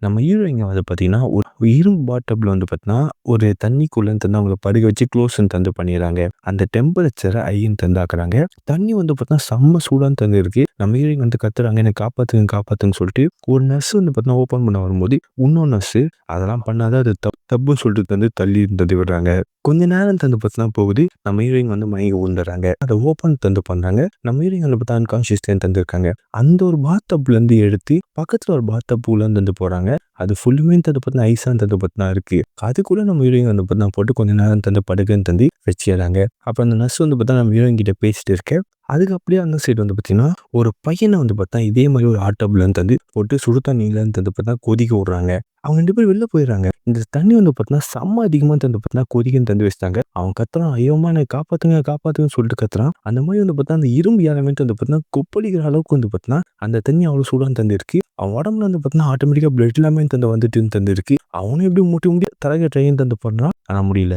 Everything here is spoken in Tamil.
நம்ம ஹீரோயிங்க வந்து பார்த்தீங்கன்னா, ஒரு இரும்பு பாட்டப்ல வந்து பார்த்தீங்கன்னா, ஒரு தண்ணிக்குள்ளன்னு தந்து அவங்கள படுக்க வச்சு க்ளோஸ்ன்னு தந்து பண்ணிர்றாங்க. அந்த டெம்பரேச்சர ஐன்னு தந்து ஆக்குறாங்க. தண்ணி வந்து பார்த்தீங்கன்னா, செம்ம சூடான தண்ணி இருக்கு. நம்ம ஹீரோயின் வந்து கத்துறாங்க, "என்ன காப்பாத்துங்க, காப்பாத்துங்கன்னு" சொல்லிட்டு, ஒரு நர்ஸ் வந்து பார்த்தீங்கன்னா, ஓப்பன் பண்ண வரும்போது, இன்னொரு நர்ஸு, "அதெல்லாம் பண்ணாத அது தப்புன்னு" சொல்லிட்டு தந்து தள்ளி தள்ளி விடுறாங்க. கொஞ்ச நேரம் தந்து பார்த்தீங்கன்னா போகுது. நம்ம ஹீரோயின் வந்து மயங்கி விழுந்துர்றாங்க. அத ஓப்பன் தந்து பண்றாங்க. நம்ம ஹீரோயின் வந்து பார்த்தா அன்கான்ஷியஸ்ல தந்திருக்காங்க. அந்த ஒரு பாத்டப்லேருந்து எடுத்து பக்கத்துல ஒரு பாத்டப் உள்ள தந்து போறாங்க. அது ஃபுல்லுமே தந்து பார்த்தீங்கன்னா, ஐஸா தந்து பார்த்தீங்கன்னா இருக்கு. அதுக்குள்ள நம்ம ஹீரோயின் வந்து பார்த்தீங்கன்னா போட்டு கொஞ்ச நேரம் தந்து படுக்கன்னு தந்து வச்சிர்றாங்க. அப்புறம் அந்த நர்ஸ் வந்து பார்த்தா நம்ம ஹீரோயின் கிட்ட பேசிட்டு இருக்க. அதுக்கு அப்படியே அந்த சைடு வந்து பார்த்தீங்கன்னா, ஒரு பையன வந்து பார்த்தா இதே மாரி ஒரு ஹாட் டப்ல தந்து போட்டு சுடு தண்ணீல தந்து பார்த்தா கொதிக்க விடுறாங்க. அவங்க 2 பேரும் வெளில போயிர்றாங்க. இந்த தண்ணி வந்து பார்த்தீங்கன்னா, செம்ம அதிகமா தந்து பார்த்தீங்கன்னா கொதிக்குன்னு தந்து வச்சுட்டாங்க. அவன் கத்துறான், "ஐயோ அம்மா என்ன காப்பாத்துங்க, காப்பாத்துங்கன்னு" சொல்லிட்டு கத்துறான். அந்த மாரி வந்து பார்த்தா, அந்த இரும்பு எலமெண்ட் வந்து பார்த்தீங்கன்னா, கொப்பளிக்கிற அளவுக்கு வந்து பார்த்தீங்கன்னா, அந்த தண்ணி அவ்வளோ சூடான தண்ணி இருக்கு. அவன் உடம்புல வந்து பார்த்தீங்கன்னா, ஆட்டோமேட்டிக்கா பிளட் எல்லாமே தந்து வந்துட்டுன்னு தந்து இருக்கு. அவனும் எப்படி முட்டி முட்டி தலக ட்ரைன்னு தந்து பண்றான். ஆனா முடியல.